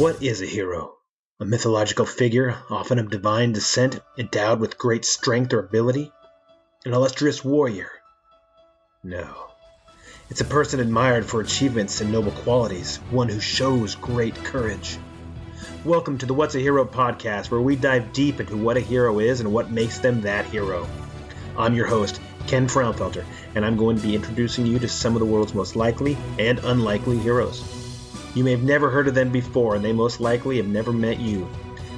What is a hero? A mythological figure, often of divine descent, endowed with great strength or ability? An illustrious warrior? No. It's a person admired for achievements and noble qualities, one who shows great courage. Welcome to the What's a Hero podcast, where we dive deep into what a hero is and what makes them that hero. I'm your host, Ken Frownfelter, and I'm going to be introducing you to some of the world's most likely and unlikely heroes. You may have never heard of them before, and they most likely have never met you,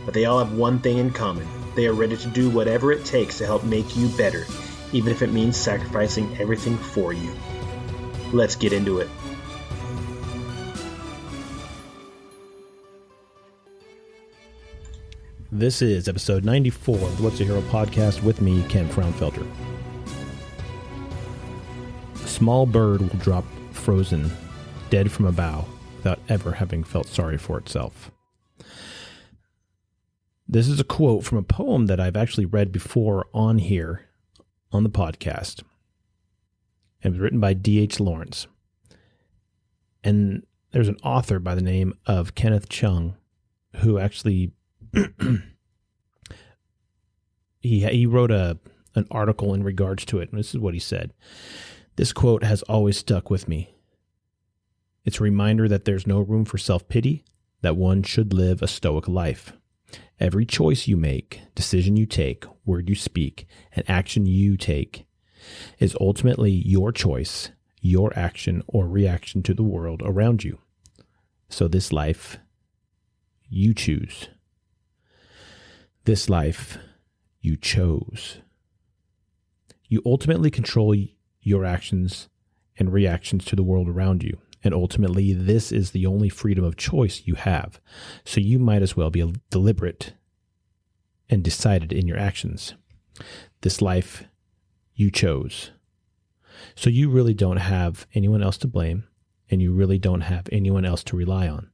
but they all have one thing in common. They are ready to do whatever it takes to help make you better, even if it means sacrificing everything for you. Let's get into it. This is episode 94 of the What's a Hero podcast with me, Ken Frownfelter. A small bird will drop frozen, dead from a bough, without ever having felt sorry for itself. This is a quote from a poem that I've actually read before on here on the podcast. It was written by D.H. Lawrence. And there's an author by the name of Kenneth Chung who actually he wrote an article in regards to it. And this is what he said. This quote has always stuck with me. It's a reminder that there's no room for self-pity, that one should live a stoic life. Every choice you make, decision you take, word you speak, and action you take is ultimately your choice, your action or reaction to the world around you. So this life, you choose. This life, you chose. You ultimately control your actions and reactions to the world around you. And ultimately, this is the only freedom of choice you have. So you might as well be deliberate and decided in your actions. This life you chose. So you really don't have anyone else to blame, and you really don't have anyone else to rely on.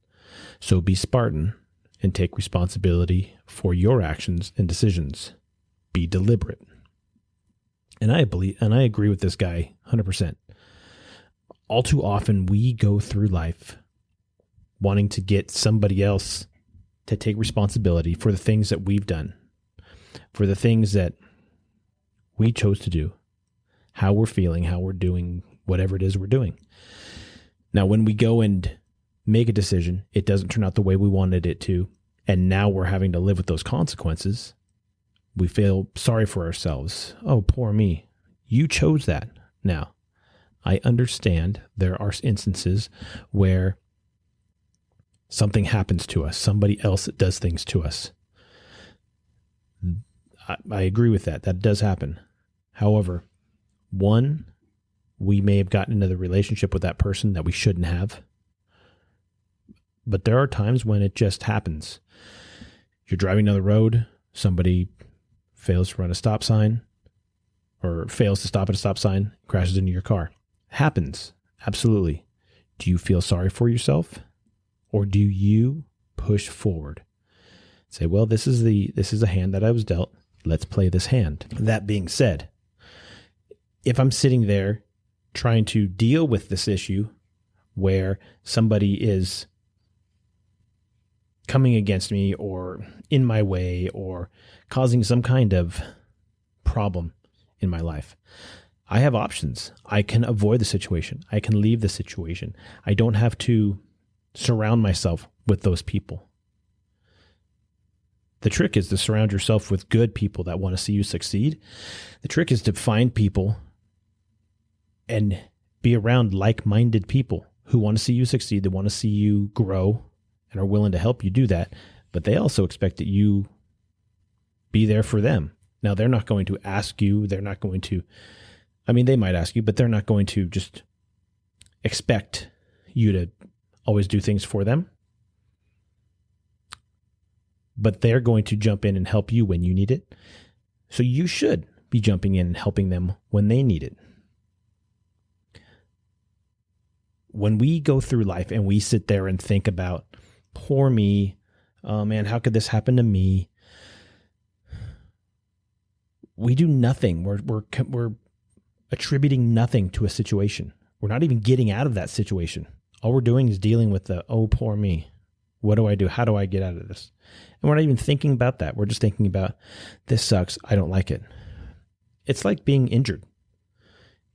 So be Spartan and take responsibility for your actions and decisions. Be deliberate. And I agree with this guy 100%. All too often, we go through life wanting to get somebody else to take responsibility for the things that we've done, for the things that we chose to do, how we're feeling, how we're doing, whatever it is we're doing. Now, when we go and make a decision, it doesn't turn out the way we wanted it to, and now we're having to live with those consequences. We feel sorry for ourselves. Oh, poor me. You chose that. Now, I understand there are instances where something happens to us. Somebody else does things to us. I agree with that. That does happen. However, one, we may have gotten into the relationship with that person that we shouldn't have. But there are times when it just happens. You're driving down the road, somebody fails to run a stop sign or fails to stop at a stop sign, crashes into your car. Happens. Absolutely. Do you feel sorry for yourself, or do you push forward? Say, well, this is a hand that I was dealt. Let's play this hand. That being said, if I'm sitting there trying to deal with this issue where somebody is coming against me or in my way or causing some kind of problem in my life, I have options. I can avoid the situation. I can leave the situation. I don't have to surround myself with those people. The trick is to surround yourself with good people that want to see you succeed. The trick is to find people and be around like-minded people who want to see you succeed. They want to see you grow and are willing to help you do that. But they also expect that you be there for them. Now, they're not going to ask you. They're not going to... they might ask you, but they're not going to just expect you to always do things for them. But they're going to jump in and help you when you need it. So you should be jumping in and helping them when they need it. When we go through life and we sit there and think about, poor me, oh man, how could this happen to me? We do nothing. We're attributing nothing to a situation. We're not even getting out of that situation. All we're doing is dealing with the, oh, poor me. What do I do? How do I get out of this? And we're not even thinking about that. We're just thinking about, this sucks. I don't like it. It's like being injured.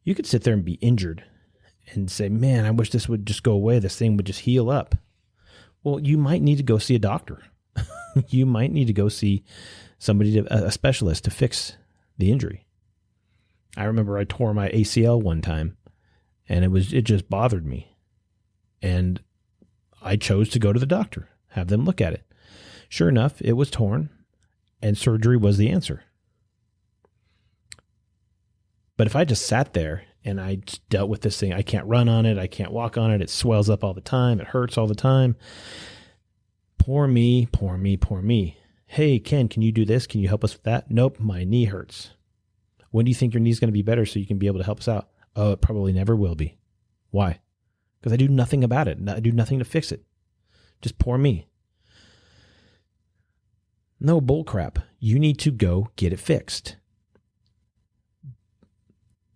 You could sit there and be injured and say, man, I wish this would just go away. This thing would just heal up. Well, you might need to go see a doctor. You might need to go see somebody, a specialist, to fix the injury. I remember I tore my ACL one time, and it just bothered me. And I chose to go to the doctor, have them look at it. Sure enough, it was torn, and surgery was the answer. But if I just sat there and I dealt with this thing, I can't run on it, I can't walk on it, it swells up all the time, it hurts all the time. Poor me, poor me, poor me. Hey, Ken, can you do this? Can you help us with that? Nope, my knee hurts. When do you think your knee's going to be better so you can be able to help us out? Oh, it probably never will be. Why? Because I do nothing about it. I do nothing to fix it. Just poor me. No, bull crap. You need to go get it fixed.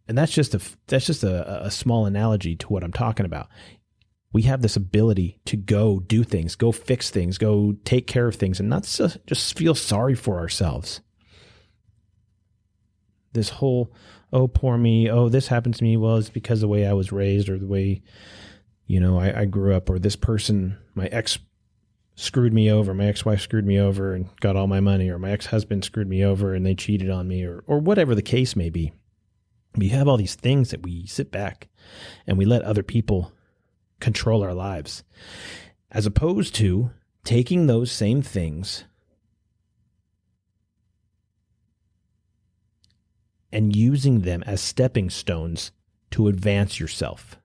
And that's just a small analogy to what I'm talking about. We have this ability to go do things, go fix things, go take care of things, and not just feel sorry for ourselves. This whole, oh, poor me, oh, this happened to me, well, it's because of the way I was raised or the way, I grew up, or this person, my ex screwed me over, my ex-wife screwed me over and got all my money, or my ex-husband screwed me over and they cheated on me, or whatever the case may be. We have all these things that we sit back and we let other people control our lives, as opposed to taking those same things and using them as stepping stones to advance yourself,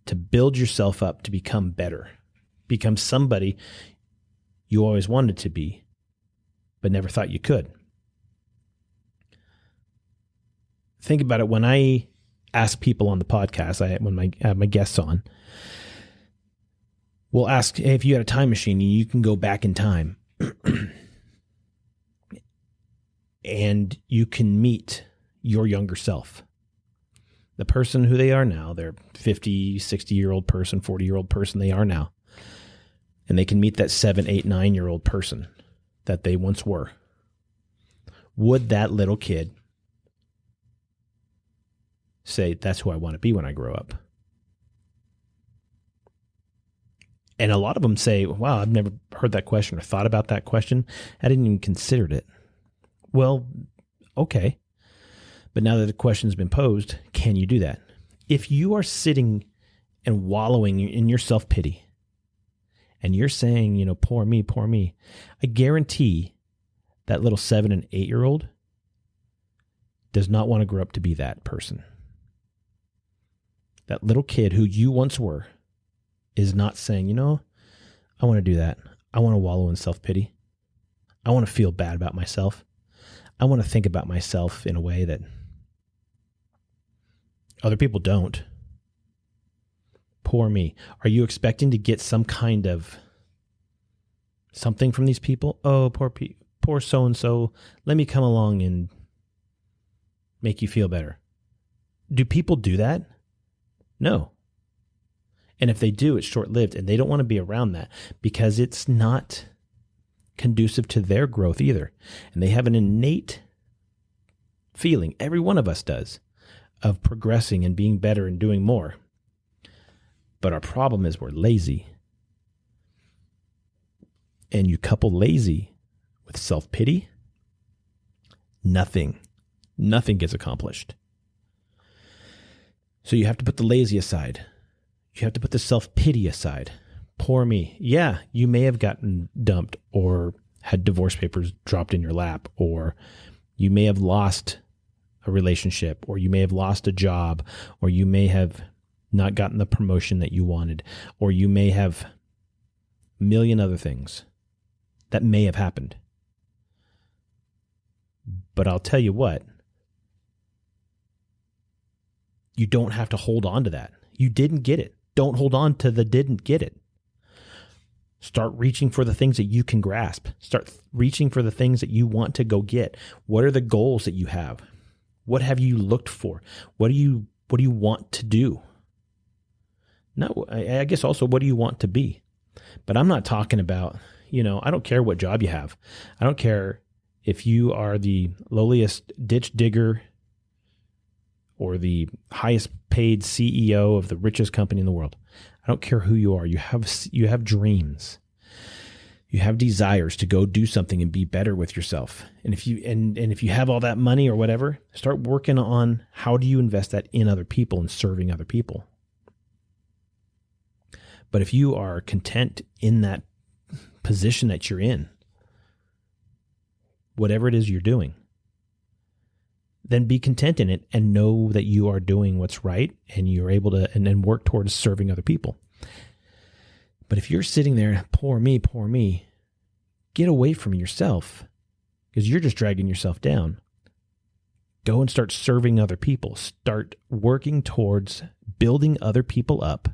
to build yourself up, to become better, become somebody you always wanted to be, but never thought you could. Think about it. When I ask people on the podcast, when I have my guests on, we'll ask, hey, if you had a time machine, you can go back in time and you can meet your younger self, the person who they are now, their 50, 60-year-old person, 40-year-old person they are now. And they can meet that 7, 8, 9-year-old person that they once were. Would that little kid say, that's who I want to be when I grow up? And a lot of them say, wow, I've never heard that question or thought about that question. I didn't even consider it. Well, okay. But now that the question's been posed, can you do that? If you are sitting and wallowing in your self-pity and you're saying, poor me, I guarantee that little 7 and 8-year-old does not want to grow up to be that person. That little kid who you once were is not saying, I want to do that. I want to wallow in self-pity. I want to feel bad about myself. I want to think about myself in a way that other people don't. Poor me. Are you expecting to get some kind of something from these people? Oh, poor so-and-so. Let me come along and make you feel better. Do people do that? No. And if they do, it's short-lived, and they don't want to be around that because it's not conducive to their growth either. And they have an innate feeling, every one of us does, of progressing and being better and doing more. But our problem is we're lazy. And you couple lazy with self-pity, nothing gets accomplished. So you have to put the lazy aside. You have to put the self-pity aside. Poor me. Yeah, you may have gotten dumped or had divorce papers dropped in your lap, or you may have lost a relationship, or you may have lost a job, or you may have not gotten the promotion that you wanted, or you may have a million other things that may have happened. But I'll tell you what, you don't have to hold on to that. You didn't get it. Don't hold on to the didn't get it. Start reaching for the things that you can grasp. Start reaching for the things that you want to go get. What are the goals that you have? What have you looked for? What do you want to do? No, I guess also, what do you want to be? But I'm not talking about, I don't care what job you have. I don't care if you are the lowliest ditch digger or the highest paid CEO of the richest company in the world. I don't care who you are. You have dreams. You have desires to go do something and be better with yourself. And if you have all that money or whatever, start working on how do you invest that in other people and serving other people. But if you are content in that position that you're in, whatever it is you're doing, then be content in it and know that you are doing what's right and you're able to and then work towards serving other people. But if you're sitting there, poor me, get away from yourself because you're just dragging yourself down. Go and start serving other people. Start working towards building other people up.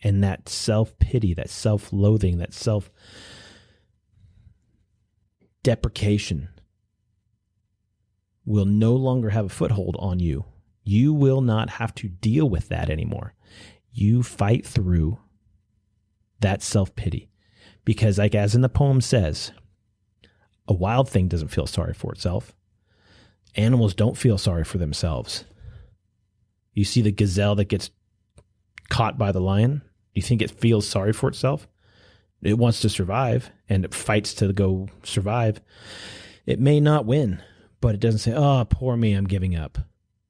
And that self-pity, that self-loathing, that self-deprecation will no longer have a foothold on you. You will not have to deal with that anymore. You fight through that self-pity. Because like as in the poem says, a wild thing doesn't feel sorry for itself. Animals don't feel sorry for themselves. You see the gazelle that gets caught by the lion? Do you think it feels sorry for itself? It wants to survive and it fights to go survive. It may not win, but it doesn't say, oh, poor me, I'm giving up.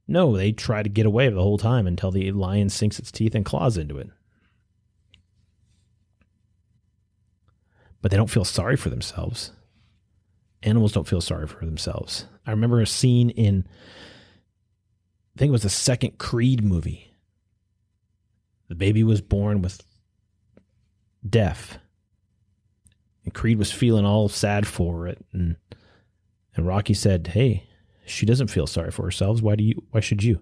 No, they try to get away the whole time until the lion sinks its teeth and claws into it. But they don't feel sorry for themselves. Animals don't feel sorry for themselves. I remember a scene in, I think it was the second Creed movie. The baby was born with deaf. And Creed was feeling all sad for it. And Rocky said, hey, she doesn't feel sorry for herself. Why should you?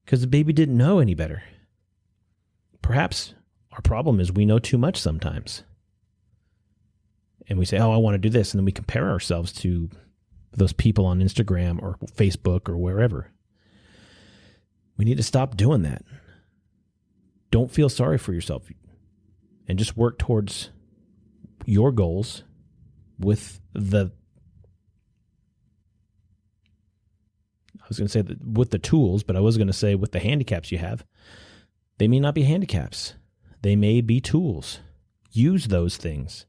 Because the baby didn't know any better. Perhaps our problem is we know too much sometimes. And we say, oh, I want to do this. And then we compare ourselves to those people on Instagram or Facebook or wherever. We need to stop doing that. Don't feel sorry for yourself and just work towards your goals with the tools, but I was going to say with the handicaps you have. They may not be handicaps. They may be tools. Use those things.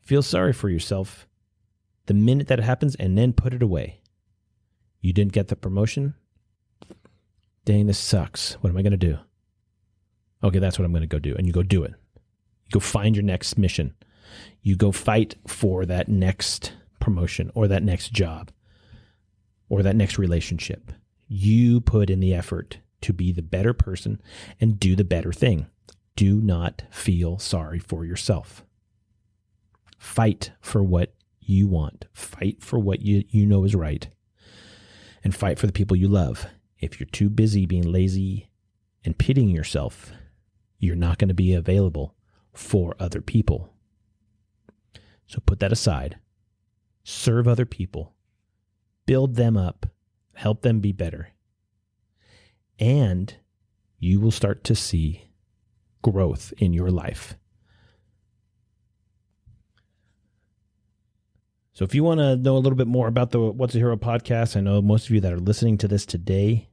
Feel sorry for yourself the minute that it happens and then put it away. You didn't get the promotion? Dang, this sucks. What am I going to do? Okay, that's what I'm going to go do. And you go do it. You go find your next mission. You go fight for that next promotion or that next job or that next relationship. You put in the effort to be the better person and do the better thing. Do not feel sorry for yourself. Fight for what you want. Fight for what you know is right. And fight for the people you love. If you're too busy being lazy and pitying yourself, you're not going to be available for other people. So put that aside. Serve other people. Build them up. Help them be better. And you will start to see growth in your life. So if you want to know a little bit more about the What's a Hero podcast, I know most of you that are listening to this today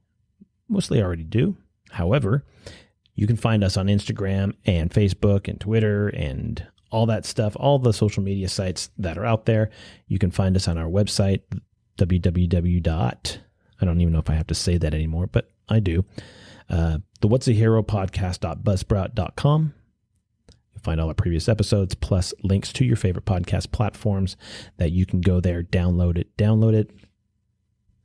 mostly already do. However, you can find us on Instagram and Facebook and Twitter and all that stuff, all the social media sites that are out there. You can find us on our website, I don't even know if I have to say that anymore, but I do. The What's a Hero podcast.buzzsprout.com. You'll find all our previous episodes, plus links to your favorite podcast platforms that you can go there, download it.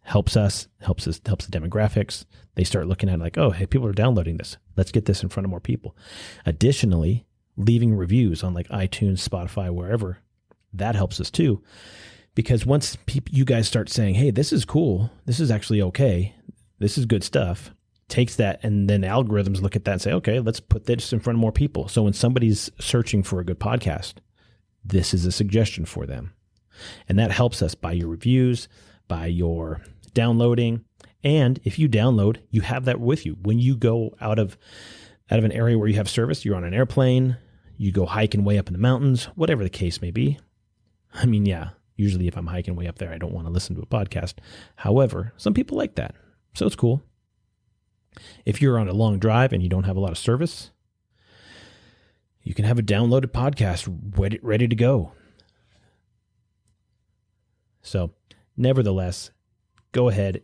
Helps us, helps the demographics. They start looking at it like, oh, hey, people are downloading this. Let's get this in front of more people. Additionally, leaving reviews on like iTunes, Spotify, wherever, that helps us too. Because once you guys start saying, hey, this is cool, this is actually okay, this is good stuff, takes that, and then algorithms look at that and say, okay, let's put this in front of more people. So when somebody's searching for a good podcast, this is a suggestion for them. And that helps us by your reviews, by your downloading. And if you download, you have that with you. When you go out of out of an area where you have service. You're on an airplane, you go hiking way up in the mountains, whatever the case may be. I mean, yeah, usually if I'm hiking way up there, I don't want to listen to a podcast. However, some people like that, so it's cool. If you're on a long drive and you don't have a lot of service, you can have a downloaded podcast ready to go. So, nevertheless, go ahead,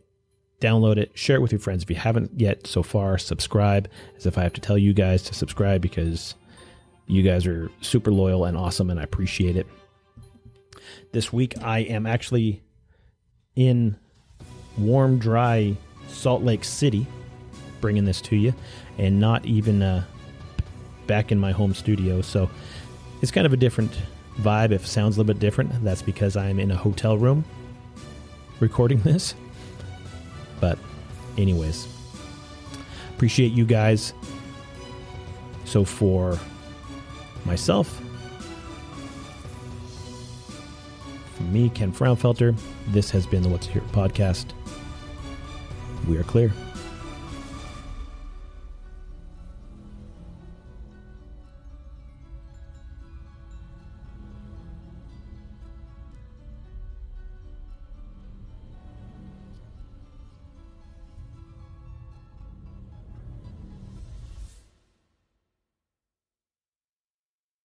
download it, share it with your friends. If you haven't yet so far, subscribe, as if I have to tell you guys to subscribe because you guys are super loyal and awesome, and I appreciate it. This week, I am actually in warm, dry Salt Lake City, bringing this to you, and not even back in my home studio. So it's kind of a different vibe. If it sounds a little bit different, that's because I'm in a hotel room recording this. But anyways, appreciate you guys. So for myself, for me, Ken Frownfelter, this has been the What's Here podcast. We are clear.